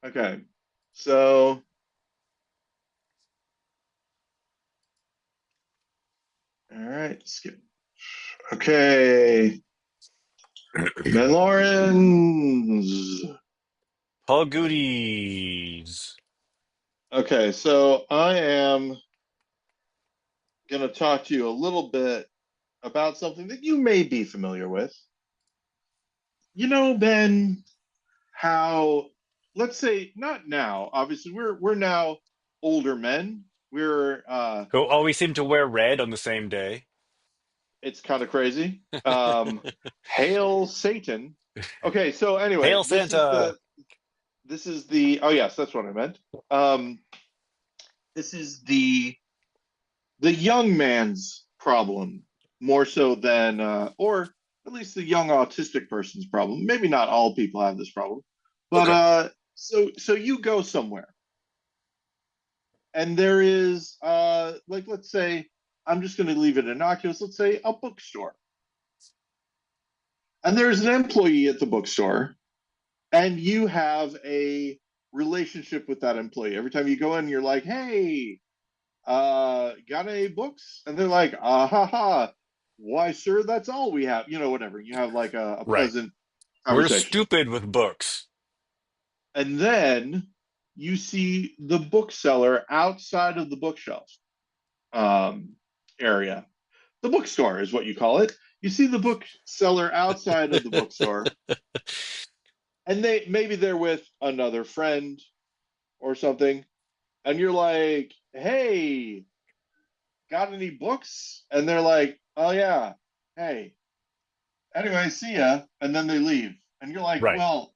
Okay. So, all right. Skip. Okay. Lawrence. Paul Goodies. Okay. So I am going to talk to you a little bit about something that you may be familiar with. Ben, how, let's say, not now, obviously, we're now older men. Who always seem to wear red on the same day. It's kind of crazy. Hail Satan. Okay. So, anyway, Hail Santa! oh, yes, that's what I meant. Um, this is the young man's problem more so than or at least the young autistic person's problem. Maybe not all people have this problem, but Okay. so you go somewhere and there is like, let's say, I'm just going to leave it innocuous, let's say a bookstore, and there's an employee at the bookstore, and you have a relationship with that employee. Every time you go in, you're like, hey, got any books? And they're like, ah ha ha, why, sir, that's all we have. Whatever. You have like a Right. pleasant We're conversation. stupid with books. And then you see the bookseller outside of the bookshelf um, area. The bookstore is what you call it. You see the bookseller outside of the bookstore, and maybe they're with another friend or something, and you're like, hey, got any books? And they're like, oh yeah, hey, anyway, see ya. And then they leave. And you're like, Right. well,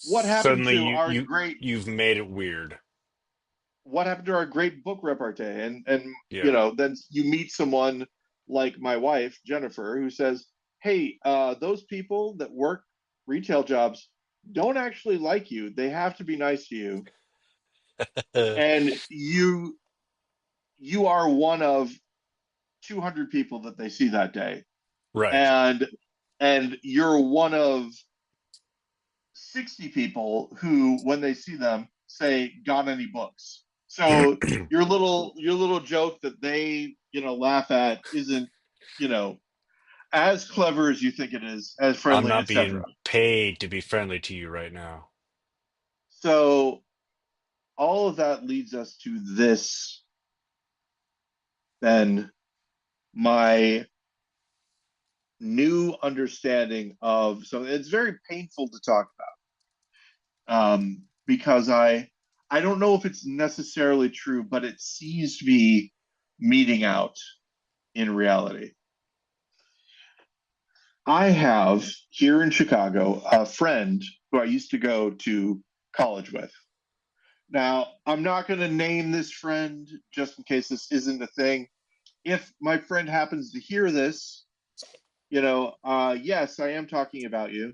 what happened Suddenly to you our you great you've made it weird. book repartee? And Yeah. then you meet someone like my wife, Jennifer, who says, hey, those people that work retail jobs don't actually like you. They have to be nice to you. And you are one of 200 people that they see that day. Right. And you're one of 60 people who, when they see them, say, got any books? So your little joke that they laugh at isn't you know as clever as you think it is, as I'm friendly, not etc. being paid to be friendly to you right now. So all of that leads us to this, then, my new understanding of something. It's very painful to talk because I don't know if it's necessarily true, but it seems to be meeting out in reality. I have here in Chicago a friend who I used to go to college with. Now, I'm not going to name this friend just in case this isn't a thing. If my friend happens to hear this, yes, I am talking about you.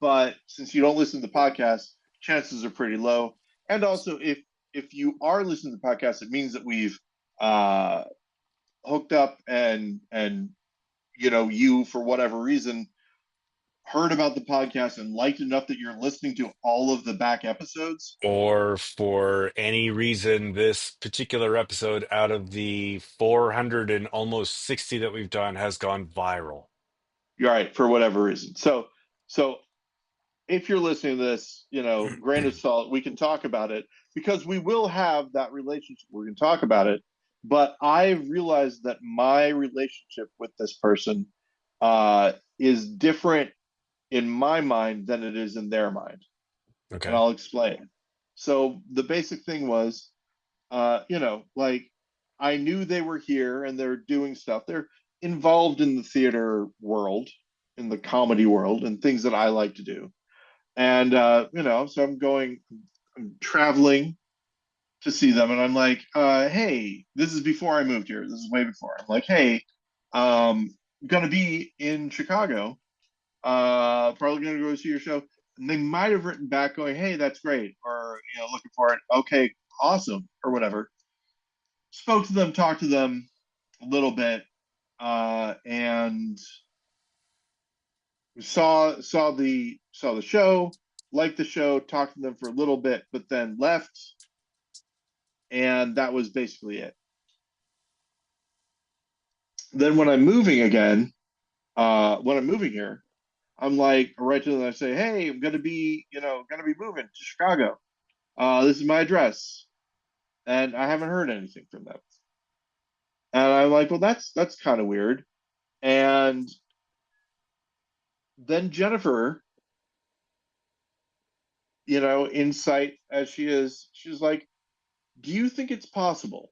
But since you don't listen to the podcast, chances are pretty low. And also, if you are listening to the podcast, it means that we've uh, hooked up, and you, for whatever reason, heard about the podcast and liked enough that you're listening to all of the back episodes. Or for any reason, this particular episode out of the 400 and almost 60 that we've done has gone viral. You're right, for whatever reason. So if you're listening to this, grain of salt, we can talk about it because we will have that relationship. We can talk about it. But I've realized that my relationship with this person is different in my mind than it is in their mind. And Okay. I'll explain. So the basic thing was, like, I knew they were here and they're doing stuff. They're involved in the theater world, in the comedy world, and things that I like to do. And so I'm traveling to see them, and I'm like, hey, this is before I moved here. This is way before. I'm like, hey, I'm gonna be in Chicago. Probably gonna go see your show. And they might have written back going, hey, that's great, or looking for it. Okay, awesome, or whatever. Spoke to them, talked to them a little bit, and saw the show. liked the show, talked to them for a little bit, but then left, and that was basically it. Then when I'm moving again, when I'm moving here, I'm like, I write to them and I say, hey, I'm gonna be, gonna be moving to Chicago. This is my address, and I haven't heard anything from them. And I'm like, well, that's kind of weird. And then Jennifer, insight as she is, she's like, do you think it's possible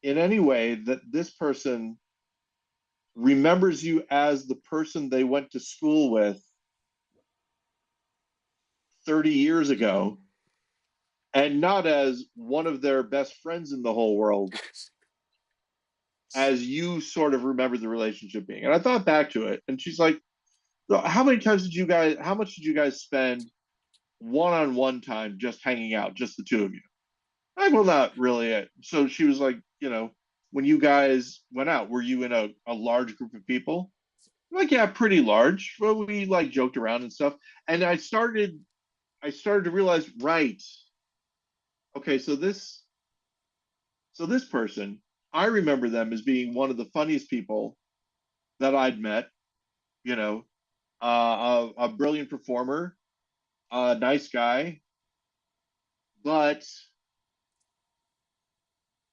in any way that this person remembers you as the person they went to school with 30 years ago and not as one of their best friends in the whole world as you sort of remember the relationship being? And I thought back to it, and she's like, so how much did you guys spend one-on-one time just hanging out, just the two of you? I'm like, well, not really. So she was like, when you guys went out, were you in a large group of people? I'm like, yeah, pretty large. Well, we like joked around and stuff. And I started to realize, right, okay, so this person, I remember them as being one of the funniest people that I'd met, you know, a brilliant performer, a nice guy, but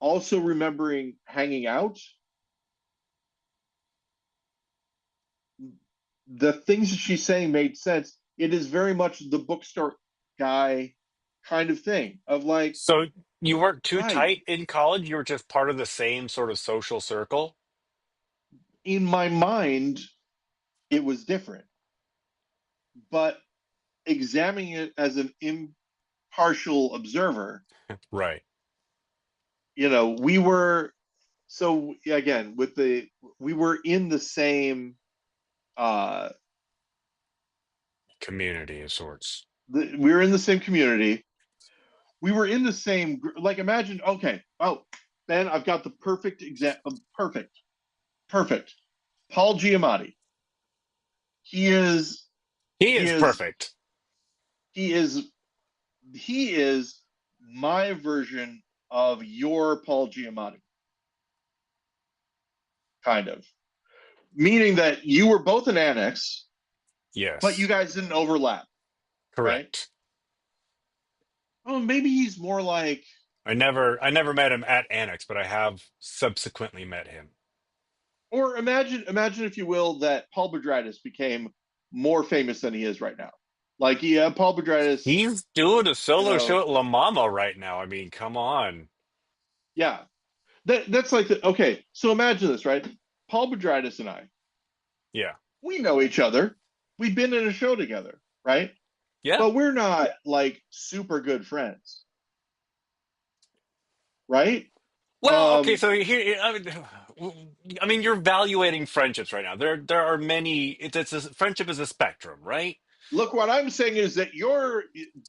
also remembering hanging out, the things that she's saying made sense. It is very much the bookstore guy kind of thing of like, So you weren't too right. tight in college. You were just part of the same sort of social circle. In my mind, it was different, but examining it as an impartial observer, Right. we were, so again, we were in the same, uh, Community of sorts. we were in the same community. We were in the same, like, imagine, okay, oh, Ben, I've got the perfect example. Perfect, perfect. Paul Giamatti. He is, He he is is, perfect. he is, he is my version of your Paul Giamatti, kind of. Meaning that you were both an annex, but you Yes. guys didn't overlap, right? Correct. Oh, maybe he's more like, I never met him at Annex, but I have subsequently met him. or imagine if you will, that Paul Bedritis became more famous than he is right now. Like, yeah, Paul Bedritis, He's doing a you solo know, show at La Mama right now. I mean, come on. yeah. That's like okay. So imagine this, right? Paul Bedritis and I, Yeah. we know each other. We've been in a show together, right? Yeah. But we're not like super good friends, right? Well, okay, Um, so here, I mean, you're evaluating friendships right now. There are many. It's a friendship is a spectrum, right? Look, what I'm saying is that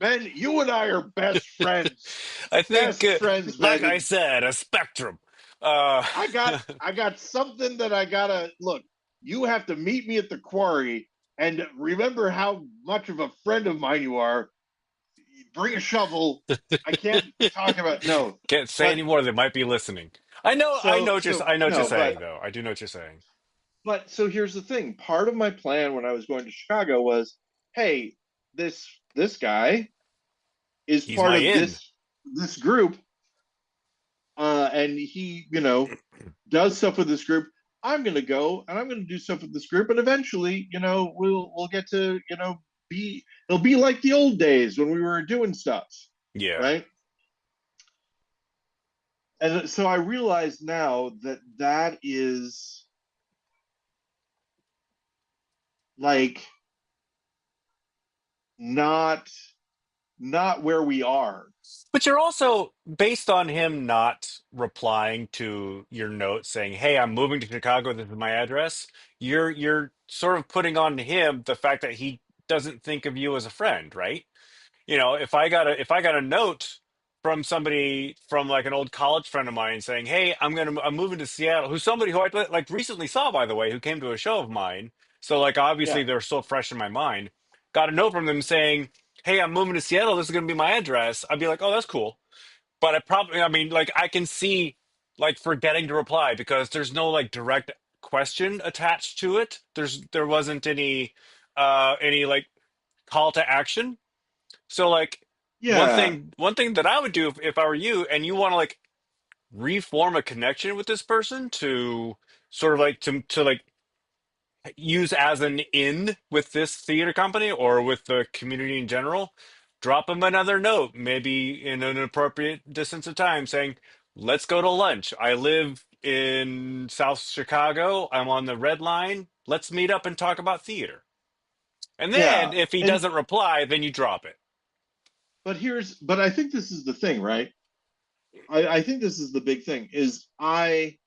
Ben, you and I are I think, best friends, like Ben. I said, a spectrum. Uh, I got something that I gotta look. You have to meet me at the quarry and remember how much of a friend of mine you are. Bring a shovel. I can't talk about no, can't say but anymore. They might be listening. I know what you're. so I know what you're no, saying, though. I do know what you're saying. so here's the thing. Part of my plan when I was going to Chicago was, hey, this guy is He's part my of in. this group, and he, does stuff with this group. I'm going to go and I'm going to do stuff with this group, and eventually, we'll get to, be it'll be like the old days when we were doing stuff, Yeah. right? And so I realize now that that is like not not where we are. But you're also, based on him not replying to your note saying, "Hey, I'm moving to Chicago. This is my address." You're sort of putting on him the fact that he doesn't think of you as a friend, right? If I got a note from somebody, from like an old college friend of mine saying, "Hey, I'm moving to Seattle," who's somebody who I like recently saw, by the way, who came to a show of mine. So like obviously Yeah. they're so fresh in my mind. got a note from them saying, "Hey, I'm moving to Seattle. This is going to be my address," I'd be like, "Oh, that's cool." But I mean, like, I can see like forgetting to reply because there's no like direct question attached to it. There wasn't any like call to action. So like Yeah, one thing that I would do if I were you and you want to like reform a connection with this person to sort of like to like use as an in with this theater company or with the community in general, drop them another note, maybe in an appropriate distance of time, saying, "Let's go to lunch. I live in South Chicago. I'm on the Red Line. Let's meet up and talk about theater." And yeah. then if he And doesn't reply, then you drop it. but I think this is the thing, right? I think this is the big thing is I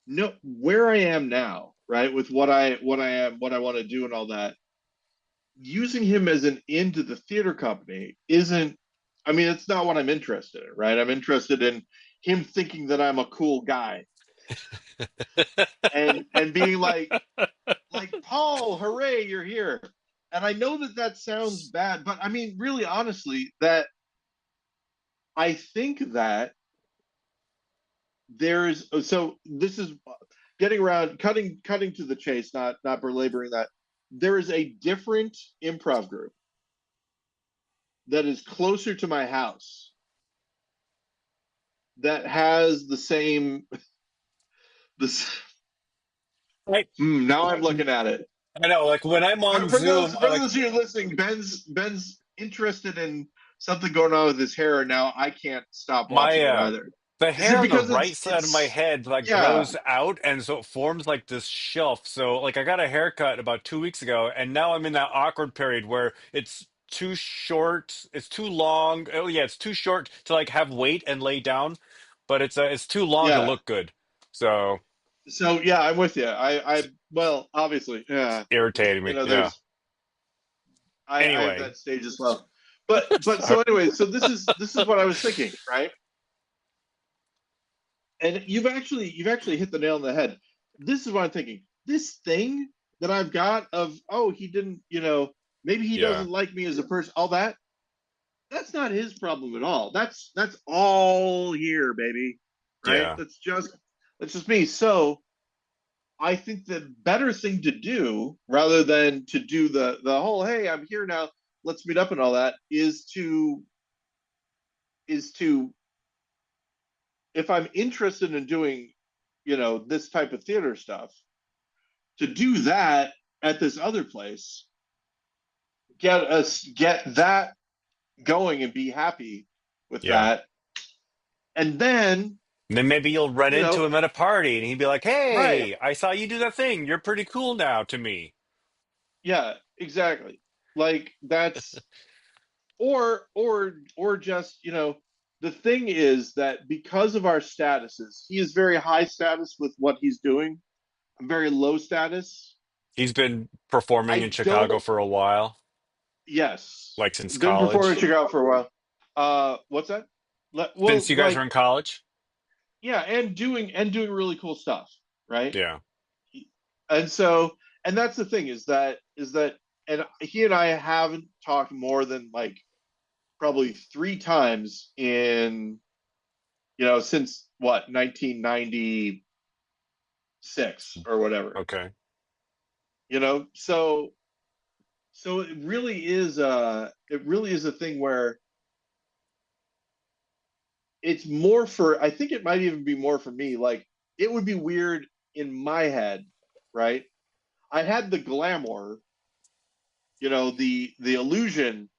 know where I am now, right? With what I am, what I want to do and all that. Using him as an into the theater company isn't, I mean, it's not what I'm interested in, right? I'm interested in him thinking that I'm a cool guy and being like Paul, hooray, you're here. And I know that that sounds bad, but I mean, really honestly, that I think that there's so this is getting around cutting to the chase, not belaboring that. There is a different improv group that is closer to my house that has the same this Right. now I'm looking at it. I know, like when I'm on Zoom, For those of you listening, Ben's interested in something going on with his hair, and now I can't stop my watching it either. the Is it hair on the because right side of my it's head like yeah grows out and so it forms like this shelf. So like I got a haircut about 2 weeks ago and now I'm in that awkward period where it's too short, it's too long. Oh yeah, it's too short to like have weight and lay down, but it's too long to yeah. look good. So So yeah, I'm with you. it's I well obviously yeah, irritating you me. know Yeah. there's I have Anyway, that stage as well. But sorry. so anyway, so this is what I was thinking, right? And you've actually hit the nail on the head. This is what I'm thinking. This thing that I've got of oh he didn't maybe he Yeah. doesn't like me as a person, all that that's not his problem at all. That's all here, baby. Right? Yeah. That's just me. So I think the better thing to do, rather than to do the whole "Hey, I'm here now, let's meet up" and all that, is to if I'm interested in doing, this type of theater stuff, to do that at this other place, get that going and be happy with Yeah. that, and then And then maybe you'll run you into know, him at a party and he'd be like, right? "Hey, I saw you do that thing. You're pretty cool now to me." Yeah, exactly. Like that's or just the thing is that because of our statuses he is very high status with what he's doing. I'm very low status. He's been performing in I Chicago don't for a while, yes like since been performing in college. Chicago for a while. What's that? Well, Since you guys were like in college? yeah, and doing really cool stuff, right? Yeah. And so and that's the thing is that and he and I haven't talked more than like probably three times in since what 1996 or whatever. Okay. So it really is a thing where it's more for I think it might even be more for me. Like it would be weird in my head, right? I had the glamour, the illusion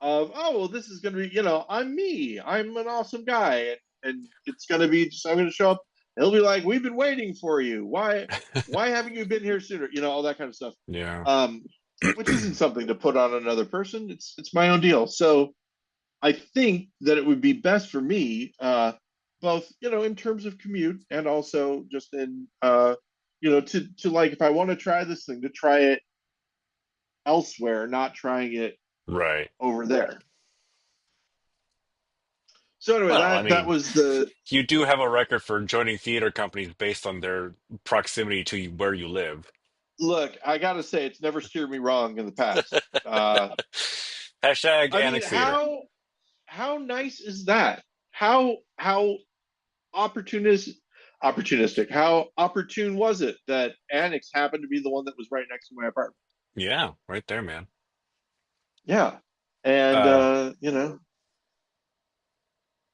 of oh well this is gonna be I'm me, I'm an awesome guy, and it's gonna be just I'm gonna show up. He'll be like we've been waiting for you. Why haven't you been here sooner? All that kind of stuff. Yeah. Um, which isn't something to put on another person. It's my own deal. So I think that it would be best for me, both in terms of commute and also just in to like if I want to try this thing to try it elsewhere, not trying it Right. over there. So anyway, Well, I that mean, was the you do have a record for joining theater companies based on their proximity to where you live. Look, I gotta say, it's never steered me wrong in the past. Hashtag I mean, Annex Theater. how nice is that? How opportunistic? How opportune was it that Annex happened to be the one that was right next to my apartment? Yeah, right there, man. Yeah, and Uh, you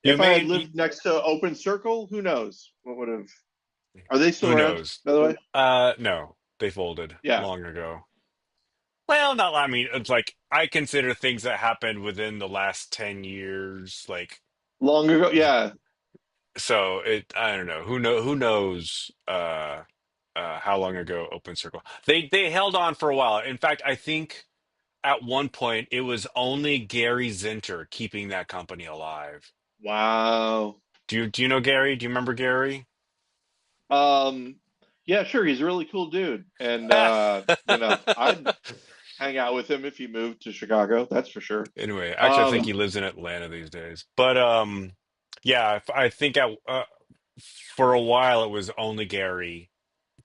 if I had made, lived next to Open Circle, who knows what would have? Are they still who around, knows? by the way? No, they folded Yeah, long ago. Well, not, I mean, it's like, I consider things that happened within the last 10 years, like, long ago. Yeah, so I don't know. Who knows, how long ago Open Circle. They held on for a while. In fact, I think at one point it was only Gary Zinter keeping that company alive. wow. Do you know Gary? Do you remember Gary? Um, yeah, sure. He's a really cool dude, and I'd hang out with him if he moved to Chicago. That's for sure. Anyway, actually, I think he Um, lives in Atlanta these days. But yeah, I think for a while it was only Gary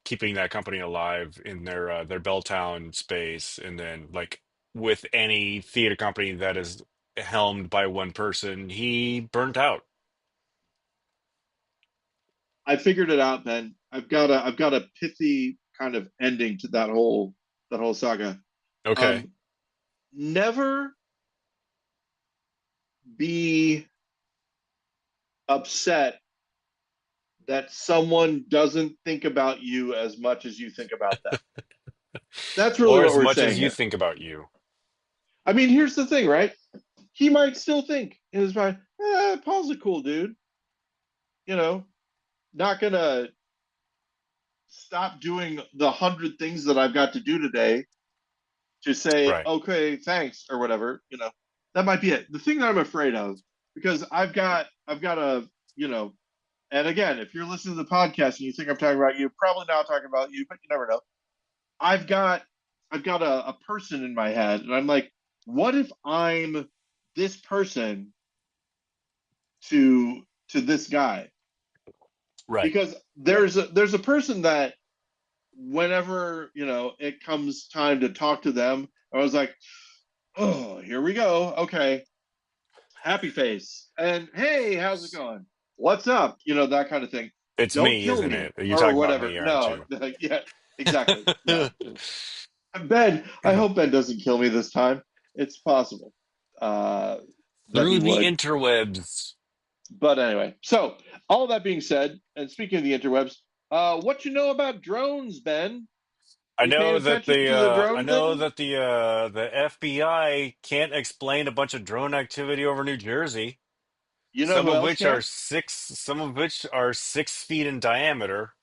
keeping that company alive in their Belltown space, and then like with any theater company that is helmed by one person, he burnt out. I figured it out, Ben. I've got a pithy kind of ending to that whole saga. Okay, Um, Never be upset that someone doesn't think about you as much as you think about them. That's really or what as we're much as saying you here. think about you. I mean, here's the thing, right? He might still think in his mind, Paul's a cool dude. You know, not gonna stop doing the 100 things that I've got to do today to say, Right. okay, thanks, or whatever. That might be it. The thing that I'm afraid of, because I've got a, you know, and again, if you're listening to the podcast and you think I'm talking about you, probably not talking about you, but you never know. I've got I've got a person in my head, and I'm like, what if I'm this person to this guy? Right. Because there's a person that whenever it comes time to talk to them, I was like, oh, here we go. Okay, happy face, and hey, how's it going? What's up? That kind of thing. It's Don't me, kill isn't me it? You're or talking about whatever. me, aren't No, you? yeah, exactly. No, Ben. I hope Ben doesn't kill me this time. It's possible uh, that he Through the would. interwebs. But anyway, so all that being said, and speaking of the interwebs, what you know about drones, Ben? I You paying know that attention to the I drone know thing? that the FBI can't explain a bunch of drone activity over New Jersey. You know who else can? Some of which are 6 feet in diameter,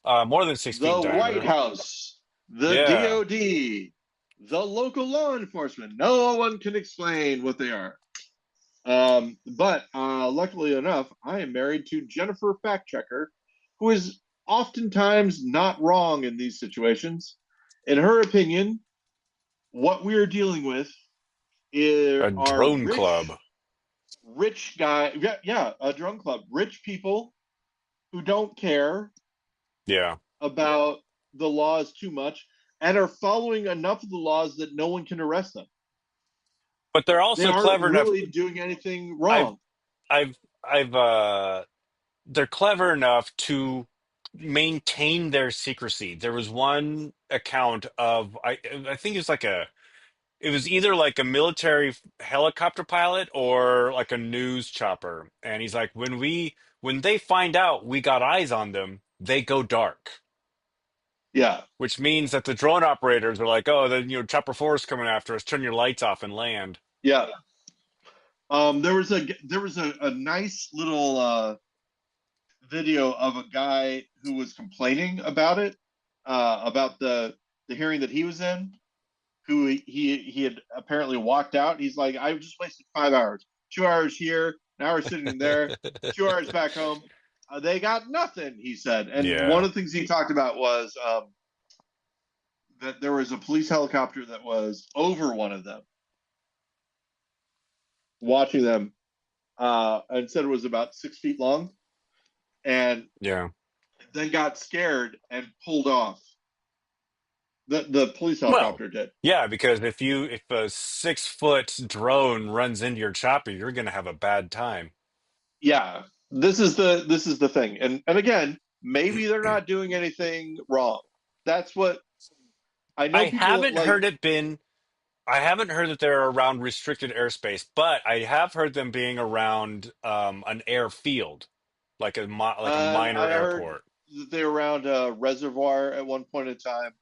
more than 6 feet in The White diameter. House, the Yeah, DOD, the local law enforcement. No one can explain what they are. But luckily enough, I am married to Jennifer Fact Checker, who is oftentimes not wrong in these situations. In her opinion, what we are dealing with a are drone club. rich guy, yeah, yeah, a drone club, rich people who don't care Yeah, about the laws too much and are following enough of the laws that no one can arrest them. but they're They also aren't clever enough. really doing anything I've wrong. I've I've they're clever enough to maintain their secrecy. There was one account of I think it was like a it was either like a military helicopter pilot or like a news chopper. And he's like, when they find out we got eyes on them, they go dark. Yeah, Which means that the drone operators are like, oh, the chopper four is coming after us. Turn your lights off and land. yeah. There was a nice little video of a guy who was complaining about the hearing that he was in, who he had apparently walked out. He's like, I just wasted 5 hours, 2 hours here, an hour sitting there, 2 hours back home. They got nothing, he said. And one Yeah, of the things he talked about was that there was a police helicopter that was over one of them, watching them, and said it was about 6 feet long, and yeah. then got scared and pulled off The police Well, helicopter did. yeah, because if a 6 foot drone runs into your chopper, you're gonna have a bad time. Yeah, this is the thing, and again, maybe they're not doing anything wrong. That's what I know. I People haven't like heard it been. I haven't heard that they're around restricted airspace, but I have heard them being around an airfield, like a minor I heard airport. that they were around a reservoir at one point in time,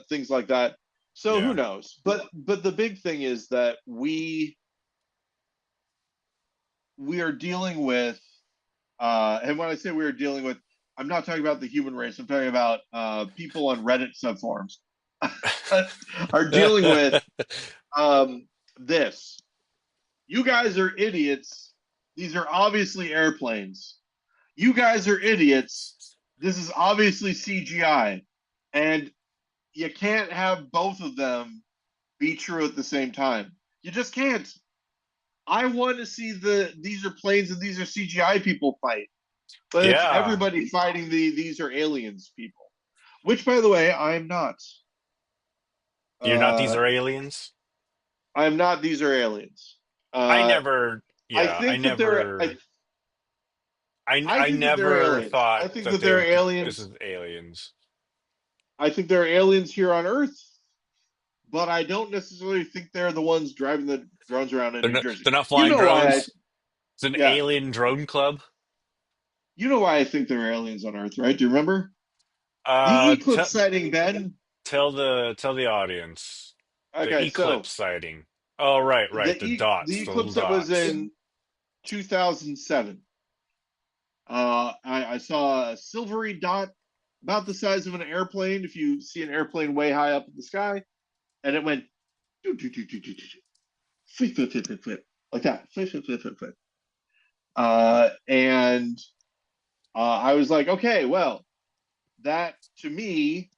things like that. So who Yeah. knows? But the big thing is that we are dealing with, and when I say we are dealing with, I'm not talking about the human race. I'm talking about people on Reddit subforums are dealing with um, this. You guys are idiots. These are obviously airplanes. You guys are idiots. This is obviously CGI. And you can't have both of them be true at the same time. You just can't. I want to see the these are planes and these are CGI people fight, but it's Yeah. everybody fighting the these are aliens people. Which, by the way, I'm not. You're not these Uh, are aliens? I'm not. These are aliens. I Uh, never, I yeah, think that they're. I I think that they're never aliens. thought I think that that they're this aliens. is aliens. I think they're aliens here on Earth, but I don't necessarily think they're the ones driving the drones around in New Jersey. They're not You flying know why I, drones. It's an yeah, alien drone club. you know why I think they're aliens on Earth, right? Do you remember the T eclipse sighting, Ben? tell the audience the Okay, so eclipse sighting. Oh, right, the the little eclipse that was dots. in 2007. I saw a silvery dot about the size of an airplane. If you see an airplane way high up in the sky, and it went flip, flip, flip, flip, flip, like that, flip, flip, flip, flip, flip. And I was like, okay, well, that to me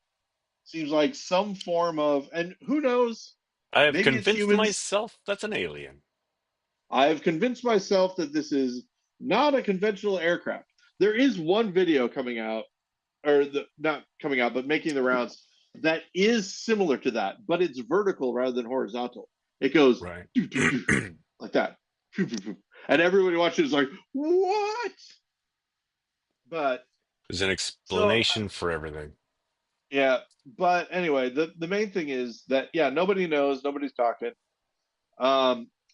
seems like some form of, and who knows, I have maybe it's convinced humans. myself that's an alien. I have convinced myself that this is not a conventional aircraft. There is one video coming out, or not coming out, but making the rounds that is similar to that, but it's vertical rather than horizontal. It goes Right. doo, doo, doo, like that, and everybody watching is like, "What?" But There's an so explanation for everything. yeah, but anyway, the main thing is that yeah, nobody knows, nobody's talking.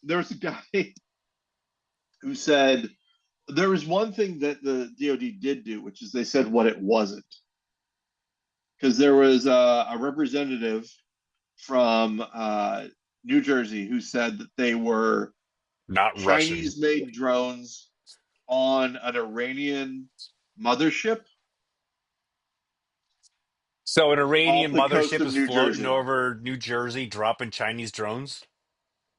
There was a guy who said there was one thing that the DoD did do, which is they said what it wasn't, because there was a representative from New Jersey who said that they were Not Russian. Chinese-made drones on an Iranian mothership So an off Iranian the coast mothership of is New floating Jersey. over New Jersey, dropping Chinese drones.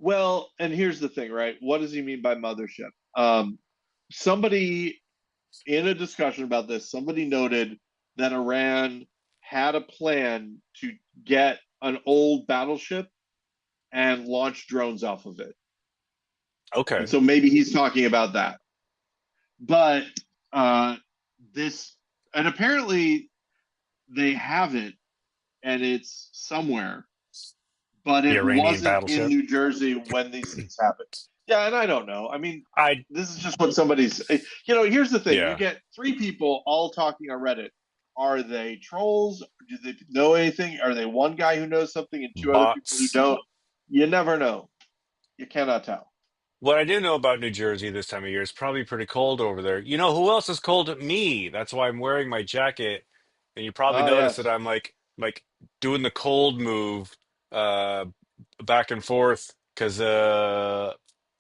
Well, and here's the thing, right? What does he mean by mothership? Somebody in a discussion about this, somebody noted that Iran had a plan to get an old battleship and launch drones off of it. And Okay. so maybe he's talking about that. But uh, this, and apparently they have it and it's somewhere, but The it Iranian wasn't in battleship. New Jersey when these things happened. Yeah, and I don't know. I mean, I this is just what somebody's. Here's the thing: you yeah. get three people all talking on Reddit. Are they trolls? Do they know anything? Are they one guy who knows something and two other people who Bots. don't? You never know. You cannot tell. What I do know about New Jersey this time of year is probably pretty cold over there. You know who else is cold? Me. That's why I'm wearing my jacket. And you probably Ah, noticed that yes. I'm like doing the cold move uh back and forth because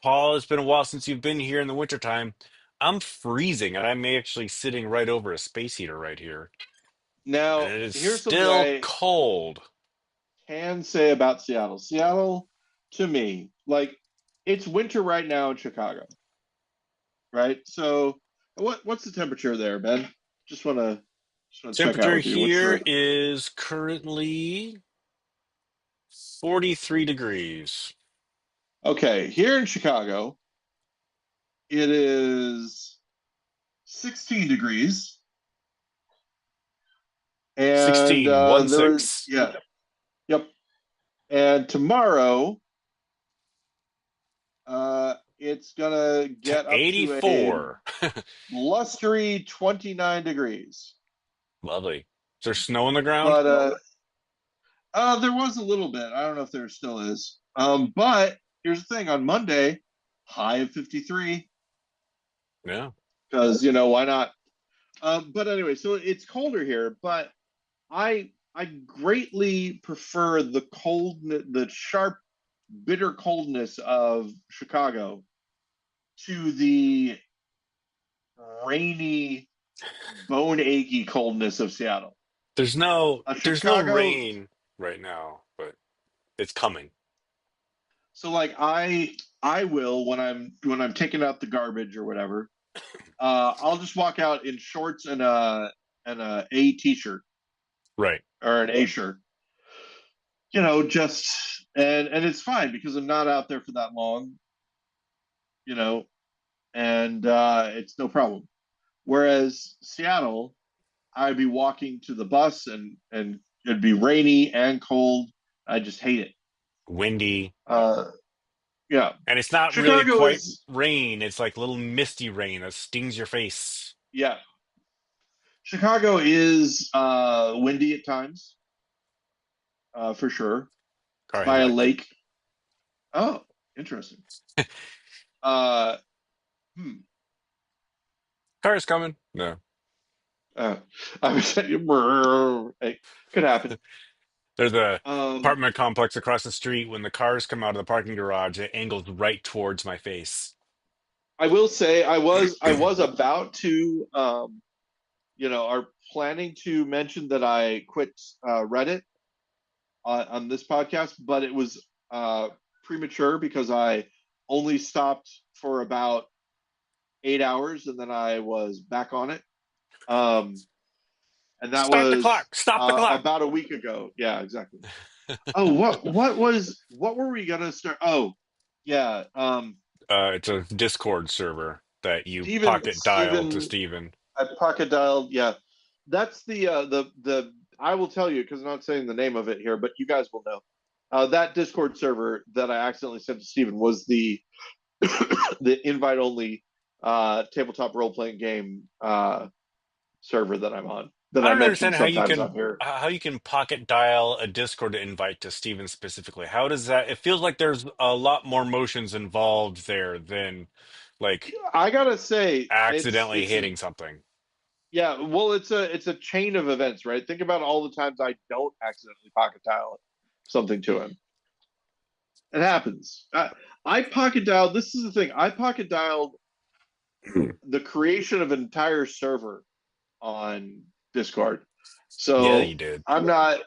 Paul, it's been a while since you've been here in the wintertime. I'm freezing and I'm actually sitting right over a space heater right here. And Now, it is here's something still I cold. can say about Seattle. Seattle, to me, like it's winter right now in Chicago, right? So, what's the temperature there, Ben? Just wanna just wanna check out Temperature with you. What's here the is currently 43 degrees. okay? Here in Chicago, it is 16 degrees, And 16, one there was, six yeah, yep. And tomorrow, it's gonna to get up to a 84. blustery 29 degrees. Lovely. Is there snow on the ground? But there was a little bit. I don't know if there still is. But here's the thing: on Monday, high of 53, Yeah. because why not? But anyway, so it's colder here, but I greatly prefer the cold, the sharp, bitter coldness of Chicago to the rainy, bone achy coldness of Seattle. There's no Chicago, rain right now, but it's coming. so like I will when I'm taking out the garbage or whatever, I'll just walk out in shorts and a t-shirt Right. or an a shirt, just and it's fine because I'm not out there for that long, you know, and it's no problem. Whereas Seattle, I'd be walking to the bus and it'd be rainy and cold. I just hate it. Windy. Uh, yeah, And it's not really Chicago quite is rain. It's like little misty rain that stings your face. yeah, Chicago is windy at times, for sure. It's Car by a headlights. lake. Oh, interesting. Uh, hmm. Car is coming. No. Uh, I was hey, could happen. There's a Um, apartment complex across the street. When the cars come out of the parking garage, it angles right towards my face. I will say I was about to are planning to mention that I quit Reddit on this podcast, but it was premature because I only stopped for about 8 hours and then I was back on it. Um, and that Start the was clock. Stop the clock. about a week ago. Yeah, exactly. Oh, what were we gonna start? Oh, yeah. It's a Discord server that you Steven pocket dial to Steven Steven. I pocket dialed. Yeah, that's the. I will tell you because I'm not saying the name of it here, but you guys will know. That Discord server that I accidentally sent to Steven was the the invite only tabletop role playing game server that I'm on that I I don't mentioned understand sometimes on here. how you can pocket dial a Discord invite to Steven specifically. How does that? It feels like there's a lot more motions involved there than like I gotta say, accidentally hitting something. yeah. Well, it's a chain of events, right? Think about all the times I don't accidentally pocket dial something to him. It happens. I pocket dialed. This is the thing. I pocket dialed the creation of an entire server on Discord. Yeah, So you did. I'm not.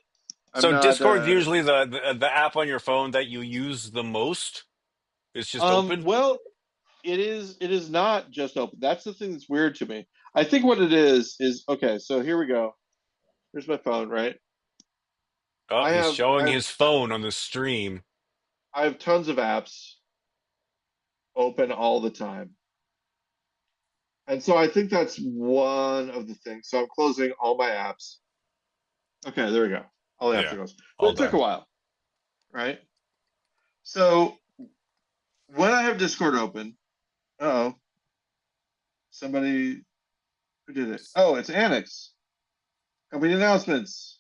I'm So not. Discord's usually the app on your phone that you use the most. It's just open. Well, it is. It is not just open. That's the thing that's weird to me. I think what it is okay. So here we go. Here's my phone. Right. Oh, I he's have. I showing have. his phone on the stream. I have tons of apps open all the time, and so I think that's one of the things. So I'm closing all my apps. Okay, there we go. All the apps are Yeah, closed, but all it took a done. while. Right. So when I have Discord open, oh, somebody who did it? Oh, it's Annex. Company announcements.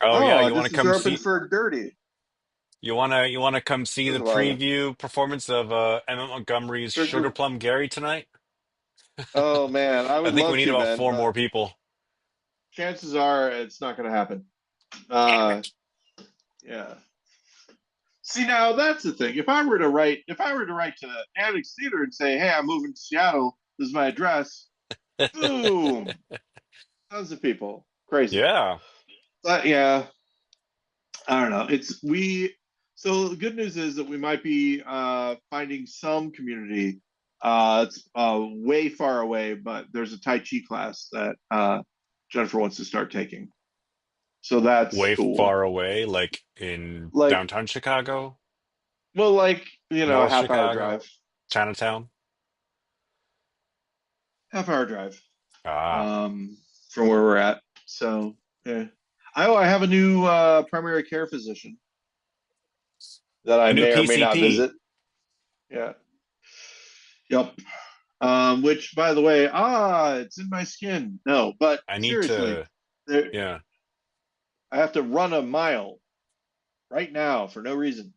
Oh yeah, Oh, you want to this is come open see? for Dirty. You wanna come see There's the a lot of. preview performance of Emmett Montgomery's For, Sugar Plum Gary tonight? oh man, I I would think we love need to, about man, four but more people. chances are it's not going to happen. Damn Uh, it. yeah. See, now that's the thing. If I were to write to Annex Theater and say, "Hey, I'm moving to Seattle. This is my address." Boom, tons of people. Crazy. Yeah, But yeah, I don't know. It's we. So the good news is that we might be finding some community. It's way far away, but there's a Tai Chi class that Jennifer wants to start taking. So that's way cool. far away, like in Like, downtown Chicago, well, like a North half hour drive, Chicago, Chinatown. half hour drive Ah, um, from where we're at. So yeah. I have a new primary care physician that I A new may or may not PCP. visit. Yeah. Yep. Which, by the way, it's in my skin. No, but I need seriously, to, there, yeah. I have to run a mile right now for no reason.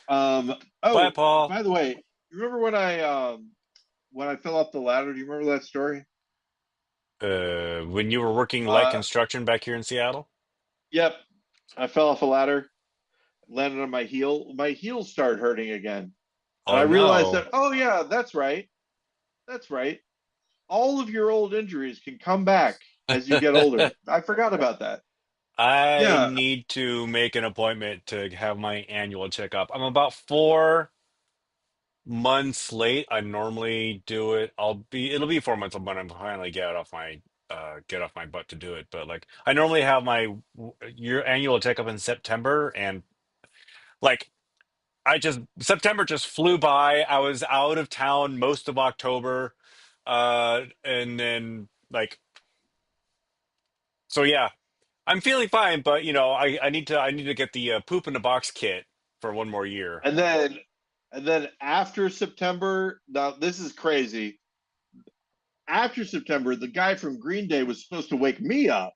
Bye, Oh, Paul. by the way, you remember when I fell off the ladder? Do you remember that story? When you were working light Uh, construction back here in Seattle? yep. I fell off a ladder, landed on my heel. My heel started hurting again, and I Oh realized no. that, oh yeah, that's right, that's right. All of your old injuries can come back as you get older. I forgot about that. I Yeah, need to make an appointment to have my annual checkup. I'm about 4 months late. I normally do it. It'll be 4 months when I finally get off my butt to do it. But like I normally have my your annual checkup in September, and like I just September just flew by. I was out of town most of October. And then like so yeah, I'm feeling fine, but I need to get the poop in the box kit for 1 more year. and then after September, now this is crazy. After September, the guy from Green Day was supposed to wake me up,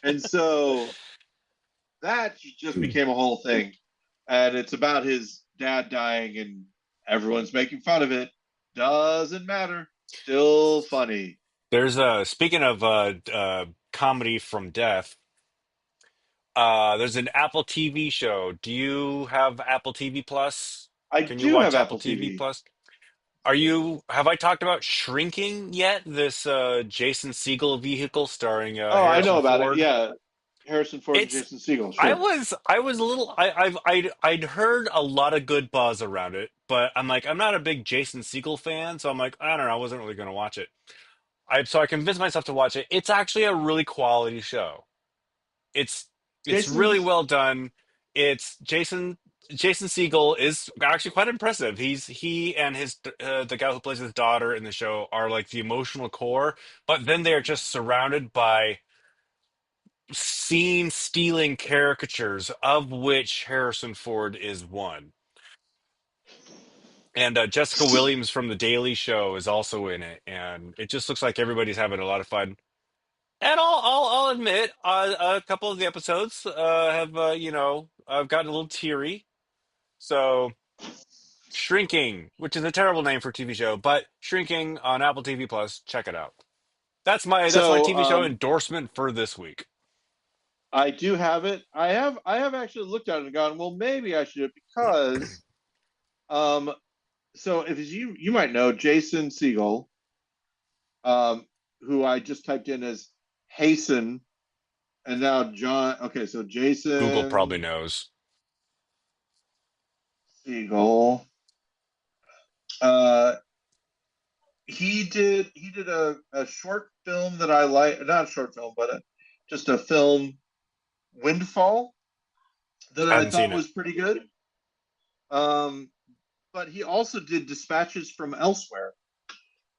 and so that just became a whole thing. And it's about his dad dying, and everyone's making fun of it. Doesn't matter. Still funny. There's speaking of comedy from death, there's an Apple TV show. Do you have Apple TV Plus? I Can you do have watch Apple Apple TV TV. Plus? Have I talked about Shrinking yet? This Jason Segel vehicle starring Oh, I know Harrison about it. Ford. Yeah, Harrison Ford and It's Jason Segel. Sure. I was a little I'd heard a lot of good buzz around it, but I'm like I'm not a big Jason Segel fan, so I'm like I don't know, I wasn't really going to watch it. I convinced myself to watch it. It's actually a really quality show. It's it's really Jason's well done. It's Jason Segel is actually quite impressive. He and his the guy who plays his daughter in the show are like the emotional core, but then they're just surrounded by scene stealing caricatures, of which Harrison Ford is one. And Jessica Williams from The Daily Show is also in it, and it just looks like everybody's having a lot of fun. And I'll admit, a couple of the episodes have I've gotten a little teary. So Shrinking, which is a terrible name for a TV show, but Shrinking on Apple TV Plus, check it out. That's my so TV show endorsement for this week. I do have it. I have actually looked at it and gone, well, maybe I should because um so if you might know Jason Segel, who I just typed in as Hasten and now John. Okay, so Google probably Jason knows. Segel. Uh, he did a short film that I like, not a short film, but just a film, Windfall, that I I haven't seen thought it. was pretty good. Um, but he also did Dispatches from Elsewhere,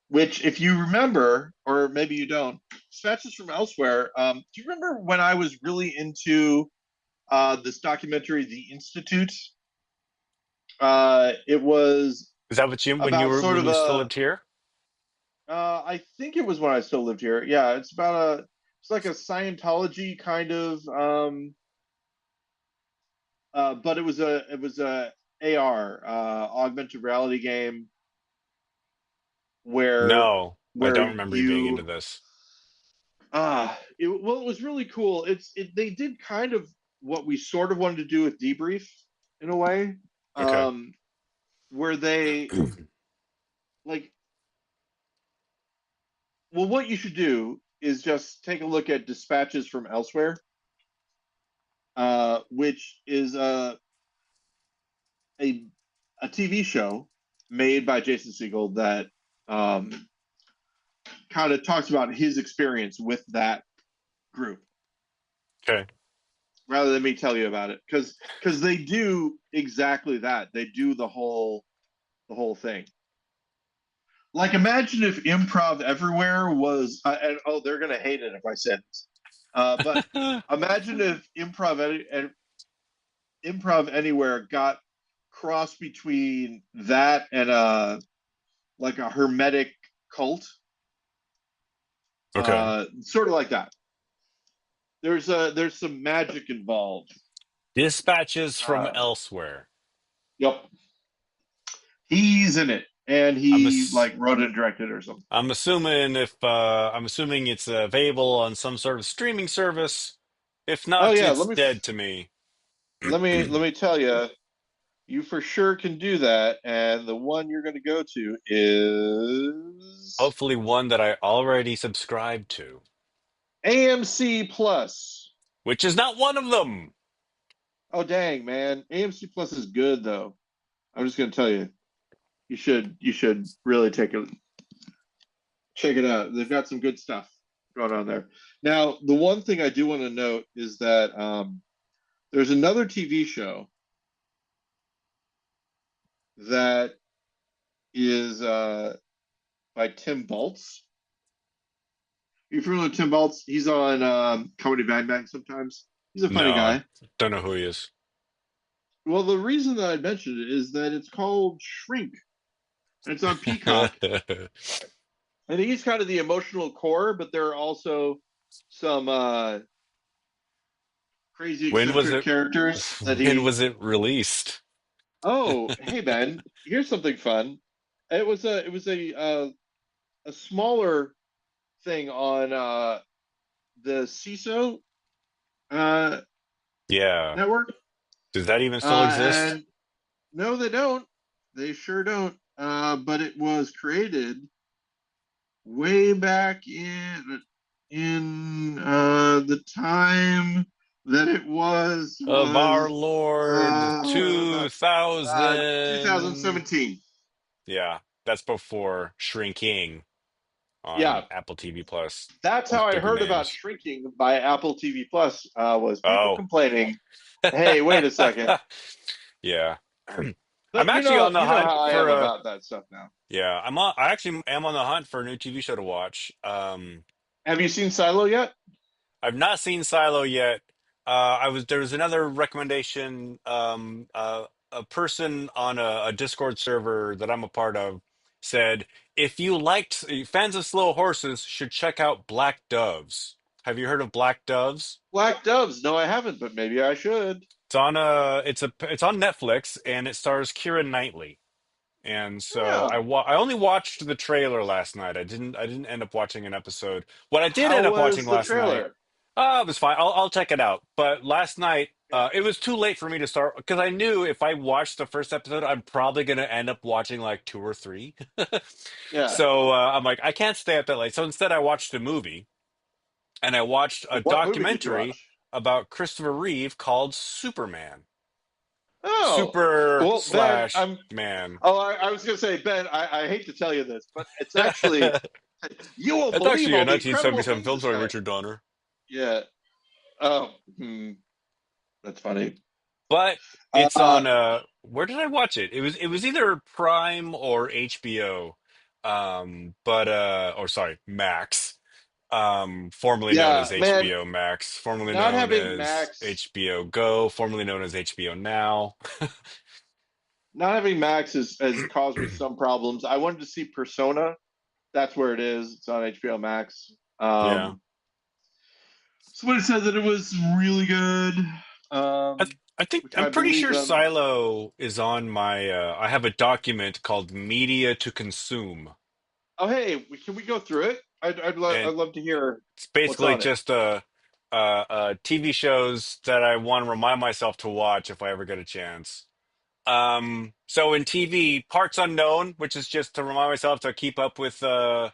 which, if you remember, or maybe you don't, Dispatches from Elsewhere. Do you remember when I was really into this documentary, The Institute? It was Is that what you about sort when of you still a. lived here? I think it was when I still lived here. Yeah, it's about a. It's like a Scientology kind of. But it was a AR, augmented reality game where No, I where don't remember you being into you this. well, it was really cool. They did kind of what we sort of wanted to do with Debrief in a way, Okay. um, where they like. Well, what you should do is just take a look at Dispatches from Elsewhere, which is a a TV show made by Jason Segel that um, kind of talks about his experience with that group, Okay. rather than me tell you about it, because they do exactly that. They do the whole thing. like imagine if Improv Everywhere was, and oh, they're gonna hate it if I said this, but imagine if Improv Anywhere got cross between that and like a hermetic cult, Okay. sort of like that. There's some magic involved. Dispatches from Uh, elsewhere. yep, he's in it, and I'm he ass- like wrote and directed or something. I'm assuming if I'm assuming it's available on some sort of streaming service. If Oh not, yeah, it's dead to me. let me tell you, you for sure can do that, and the one you're going to go to is Hopefully one that I already subscribed to, AMC Plus. which is not one of them. Oh dang, man, AMC Plus is good though. I'm just going to tell you, you should really check it out. They've got some good stuff going on there. Now, the one thing I do want to note is that there's another TV show that is by Tim Baltz. You familiar with Tim Baltz? He's on Comedy Bang Bang sometimes. He's a funny No, I guy. don't know who he is. Well, the reason that I mentioned it is that it's called Shrink, and it's on Peacock. I think he's kind of the emotional core, but there are also some crazy When was eccentric it? characters that When he. was it released? Oh, hey Ben, here's something fun. It was a smaller thing on the CISO uh, Yeah. network, Does that even still exist? and no, they don't. They sure don't. But it was created way back in the time that it was Of our was Lord uh, 2000. 2017. Yeah, that's before Shrinking on Yeah, Apple TV Plus. that's Those how I bigger heard about names. Shrinking by Apple TV Plus. Was people Oh. complaining, "Hey, wait a second." Yeah. I'm But you actually know, on the you know hunt how I for am a about that stuff now. yeah, I actually am on the hunt for a new TV show to watch. Have you seen Silo yet? I've not seen Silo yet. There was another recommendation. A person on a Discord server that I'm a part of said if you liked fans of slow horses should check out Black Doves. Have you heard of Black Doves? Black Doves. No, I haven't, but maybe I should. It's on Netflix and it stars Keira Knightley. And so Yeah. I only watched the trailer last night. I didn't end up watching an episode. What I did How end up watching was the last night, trailer? it was fine. I'll check it out. But last night, it was too late for me to start because I knew if I watched the first episode, I'm probably gonna end up watching like two or three. Yeah. So I'm like, I can't stay up that late. So instead, I watched a movie and I watched a What movie did you documentary watch? about Christopher Reeve called Superman. Oh, Super well, Ben, slash man. I was gonna say, Ben, I hate to tell you this, but it's actually you won't It's believe actually a all the incredible 1977 things film this starring guy. Richard Donner, Yeah. Oh, that's funny. but it's Uh, on. Where did I watch it? It was either Prime or HBO, but or sorry, Max, formerly known as yeah, man, HBO Max, formerly not known having as Max, HBO Go, formerly known as HBO Now. not having Max has caused me some problems. I wanted to see Persona. That's where it is. It's on HBO Max. Yeah, Somebody said that it was really good, I think which I'm I pretty believe sure them. Silo is on my. I have a document called Media to Consume, Oh, hey, can we go through it? and I'd love to hear it's what's basically on it. just TV shows that I want to remind myself to watch if I ever get a chance. So in TV, Parts Unknown, which is just to remind myself to keep up with Anthony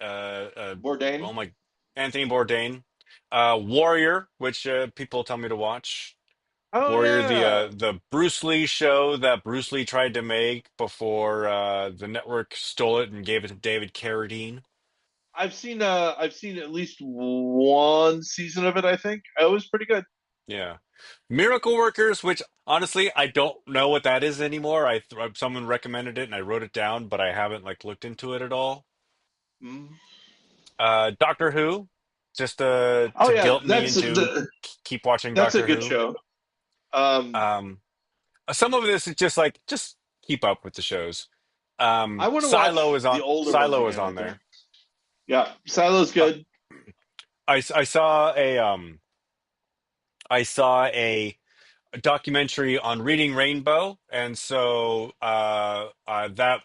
Bourdain. oh my Anthony Bourdain. Warrior, which people tell me to watch. Oh Warrior, yeah, the Bruce Lee show that Bruce Lee tried to make before the network stole it and gave it to David Carradine. I've seen at least one season of it. I think it was pretty good. Yeah. Miracle Workers, which honestly I don't know what that is anymore. Someone recommended it and I wrote it down, but I haven't like looked into it at all. Mm. Doctor Who, just Oh to yeah, guilt me into keep watching that's a Doctor good Who. show. Um, Um, some of this is just like just keep up with the shows. I want to watch the older ones Silo is again, I on think. there. Yeah, Silo's Uh, good. I saw a documentary on reading Rainbow, and so that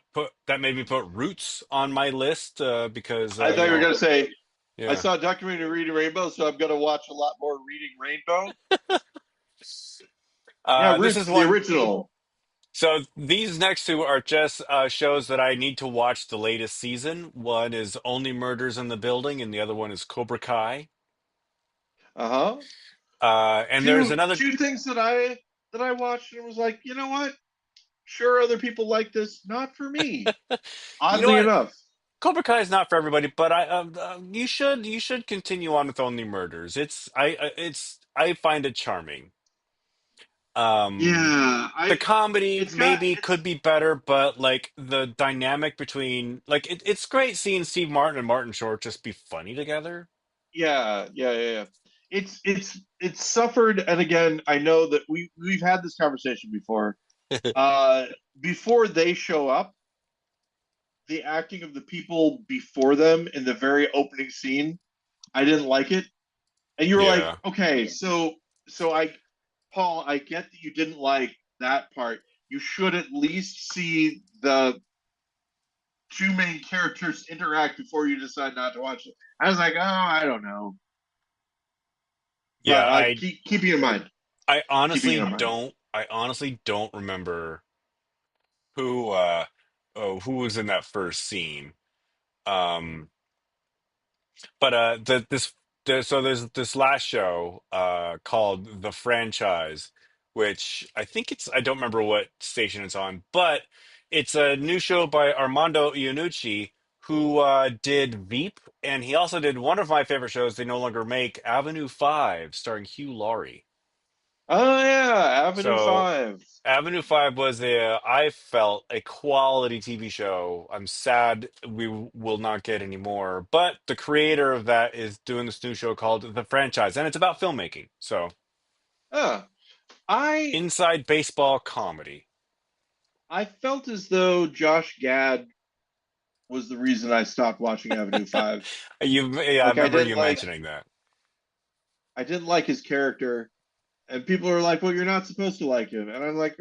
made me put Roots on my list because I thought you were gonna say I yeah. saw a documentary Reading Rainbow, so I'm gonna watch a lot more Reading Rainbow. Yeah, This is Roots, the one. original. So these next two are just shows that I need to watch the latest season. One is Only Murders in the Building, and the other one is Cobra Kai. Uh-huh. And there's another. Two things that I watched and was like, you know what? Sure, other people like this, not for me. You know Oddly what? enough. Cobra Kai is not for everybody, but you should continue on with Only Murders. I find it charming. Um, Yeah, the I comedy it's got maybe could it's be better, but like the dynamic between it's great seeing Steve Martin and Martin Short just be funny together. yeah. It's suffered, and again, I know that we've had this conversation before. Uh Before they show up, the acting of the people before them in the very opening scene, I didn't like it. And you were like, Yeah, okay, so I Paul, I get that you didn't like that part. You should at least see the two main characters interact before you decide not to watch it. I was like, oh, I don't know. yeah. But keeping in mind. Keeping it in mind. I honestly don't remember who who was in that first scene. Um, but so there's this last show called The Franchise, which I don't remember what station it's on, but it's a new show by Armando Iannucci, who did Veep, and he also did one of my favorite shows they no longer make, Avenue 5, starring Hugh Laurie. Oh yeah, Avenue So 5. Avenue 5 was I felt a quality TV show. I'm sad we will not get any more. But the creator of that is doing this new show called The Franchise, and it's about filmmaking. So Uh, I inside baseball comedy. I felt as though Josh Gad was the reason I stopped watching Avenue 5. Yeah, I Like remember you mentioning that. I didn't like his character, and people are like, "Well, you're not supposed to like him," and I'm like,